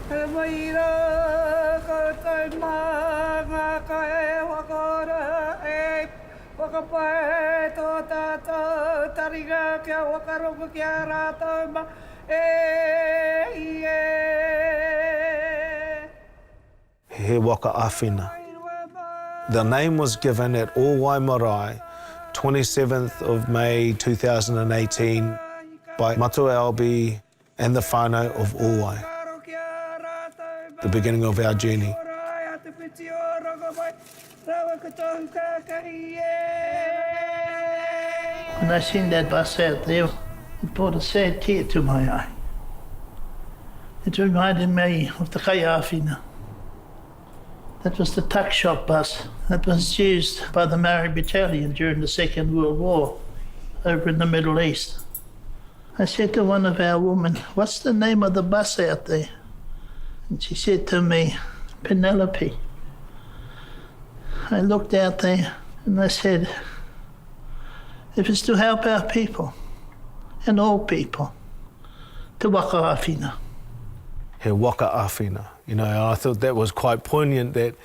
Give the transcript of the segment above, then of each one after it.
He Waka Āwhina. The name was given at Owae Marae, 27th of May 2018 by Māori Albie and the whānau of Owae. The beginning of our journey. When I seen that bus out there, it brought a sad tear to my eye. It reminded me of the Waka Āwhina. That was the tuck shop bus that was used by the Māori battalion during the Second World War over in the Middle East. I said to one of our women, "What's the name of the bus out there?" And she said to me, "Penelope." I looked out there and I said, if it's to help our people and all people, to Waka Āwhina. He Waka Āwhina. You know, I thought that was quite poignant that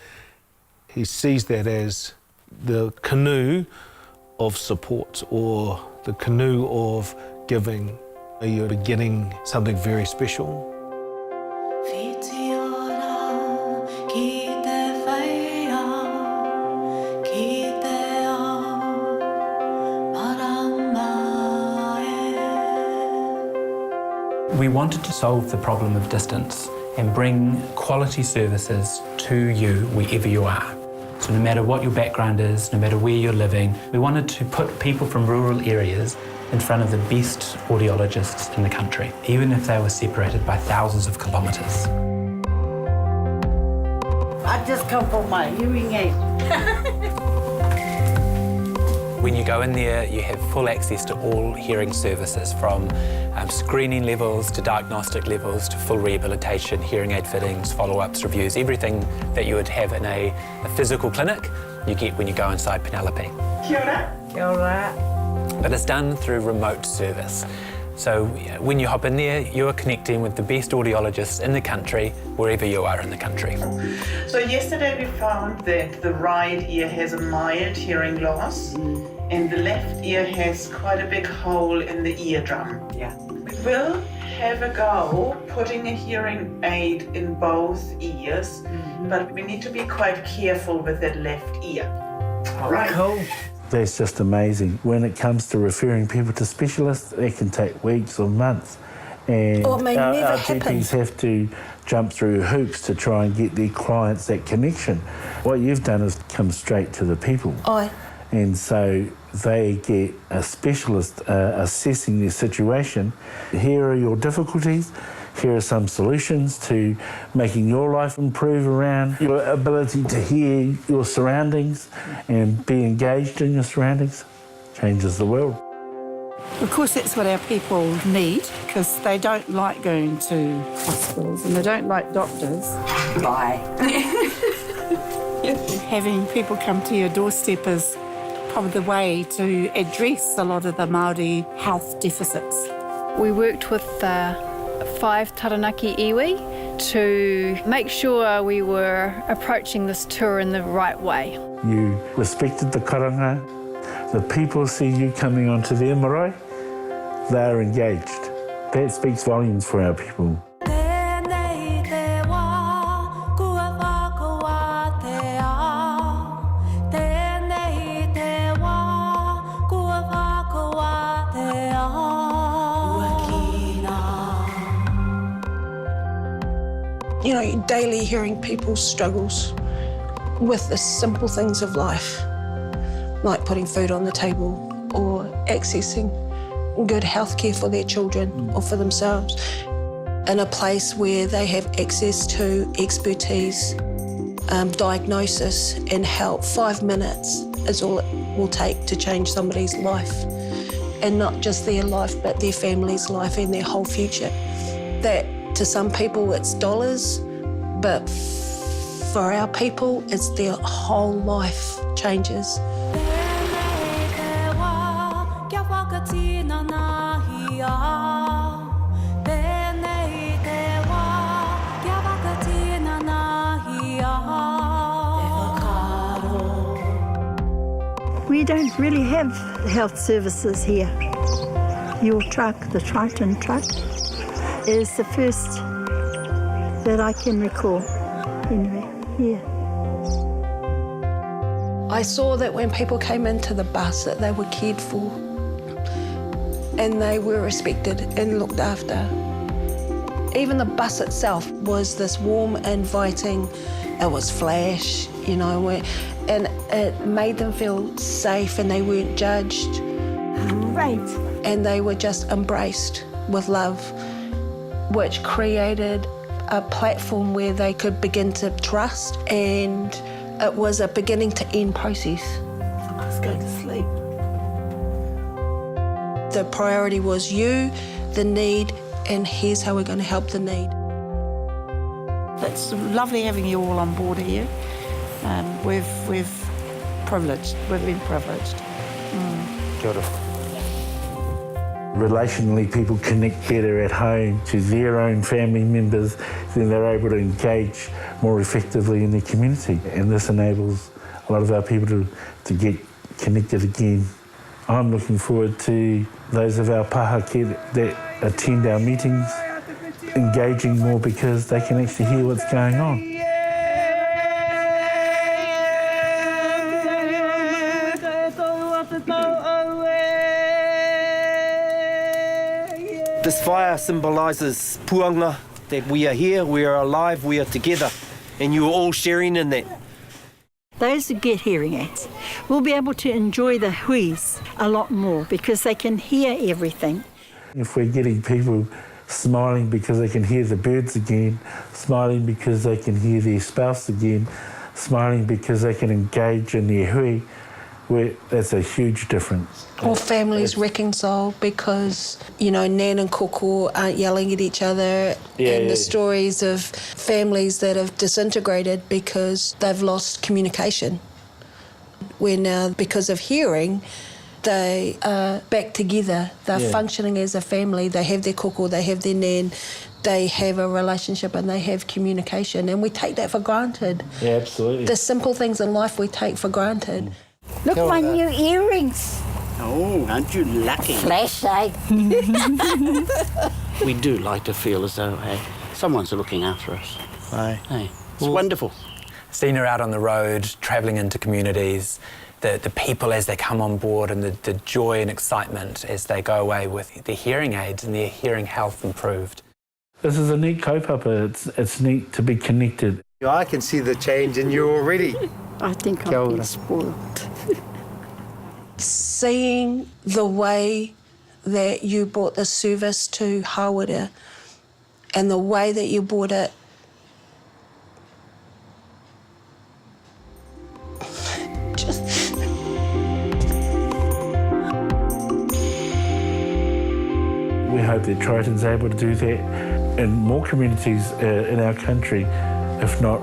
he sees that as the canoe of support or the canoe of giving. You're getting something very special. We wanted to solve the problem of distance and bring quality services to you wherever you are. So no matter what your background is, no matter where you're living, we wanted to put people from rural areas in front of the best audiologists in the country, even if they were separated by thousands of kilometres. I just come for my hearing aid. When you go in there, you have full access to all hearing services, from screening levels to diagnostic levels to full rehabilitation, hearing aid fittings, follow-ups, reviews, everything that you would have in a physical clinic, you get when you go inside Penelope. Kia ora. Kia ora. But it's done through remote service. So when you hop in there, you are connecting with the best audiologists in the country, wherever you are in the country. So yesterday we found that the right ear has a mild hearing loss and the left ear has quite a big hole in the eardrum. Yeah. We will have a go putting a hearing aid in both ears, but we need to be quite careful with that left ear. All right. Cool. That's just amazing. When it comes to referring people to specialists, it can take weeks or months. And or may never our happen. GPs have to jump through hoops to try and get their clients that connection. What you've done is come straight to the people. Aye. And so they get a specialist assessing their situation. Here are your difficulties. Here are some solutions to making your life improve around your ability to hear your surroundings and be engaged in your surroundings. Changes the world. Of course, that's what our people need, because they don't like going to hospitals and they don't like doctors. Bye. Having people come to your doorstep is probably the way to address a lot of the Māori health deficits. We worked with 5 Taranaki iwi to make sure we were approaching this tour in the right way. You respected the karanga. The people see you coming onto their marae, they're engaged. That speaks volumes for our people. You know, daily hearing people's struggles with the simple things of life, like putting food on the table or accessing good health care for their children or for themselves, in a place where they have access to expertise, diagnosis and help. 5 minutes is all it will take to change somebody's life, and not just their life, but their family's life and their whole future. That to some people it's dollars, but for our people it's their whole life changes. We don't really have health services here. Your truck, the Triton truck, is the first that I can recall. Anyway, yeah. I saw that when people came into the bus that they were cared for and they were respected and looked after. Even the bus itself was this warm, inviting, it was flash, you know, and it made them feel safe and they weren't judged. Right. And they were just embraced with love, which created a platform where they could begin to trust, and it was a beginning to end process. Let's go to sleep. The priority was you, the need, and here's how we're going to help the need. It's lovely having you all on board here. We've been privileged. Kia ora. Relationally, people connect better at home to their own family members, then they're able to engage more effectively in their community. And this enables a lot of our people to get connected again. I'm looking forward to those of our Parihaka that attend our meetings engaging more because they can actually hear what's going on. This fire symbolises puanga, that we are here, we are alive, we are together, and you are all sharing in that. Those who get hearing aids will be able to enjoy the huis a lot more because they can hear everything. If we're getting people smiling because they can hear the birds again, smiling because they can hear their spouse again, smiling because they can engage in their hui, that's a huge difference. Or families reconcile because, you know, Nan and Koko aren't yelling at each other, and the stories of families that have disintegrated because they've lost communication. Where now, because of hearing, they are back together. They're functioning as a family. They have their Koko, they have their Nan, they have a relationship and they have communication, and we take that for granted. Yeah, absolutely. The simple things in life we take for granted. Look, my new earrings. Oh, aren't you lucky? Flash, eh? We do like to feel as though, hey, someone's looking after us. Hey, it's wonderful. Seeing her out on the road, travelling into communities, the people as they come on board, and the joy and excitement as they go away with their hearing aids and their hearing health improved. This is a neat kaupapa. It's neat to be connected. I can see the change in you already. I think I've been spoiled. Seeing the way that you brought the service to Hawera and the way that you brought it We hope that Triton's able to do that in more communities in our country, if not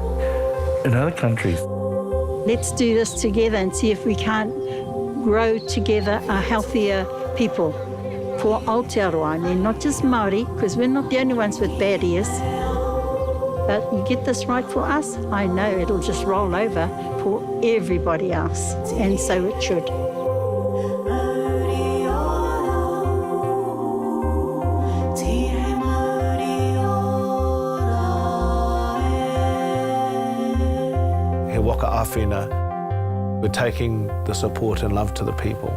in other countries. Let's do this together and see if we can't grow together a healthier people for Aotearoa. I mean, not just Māori, because we're not the only ones with bad ears. But you get this right for us, I know it'll just roll over for everybody else, and so it should. He Waka Āwhina, we're taking the support and love to the people.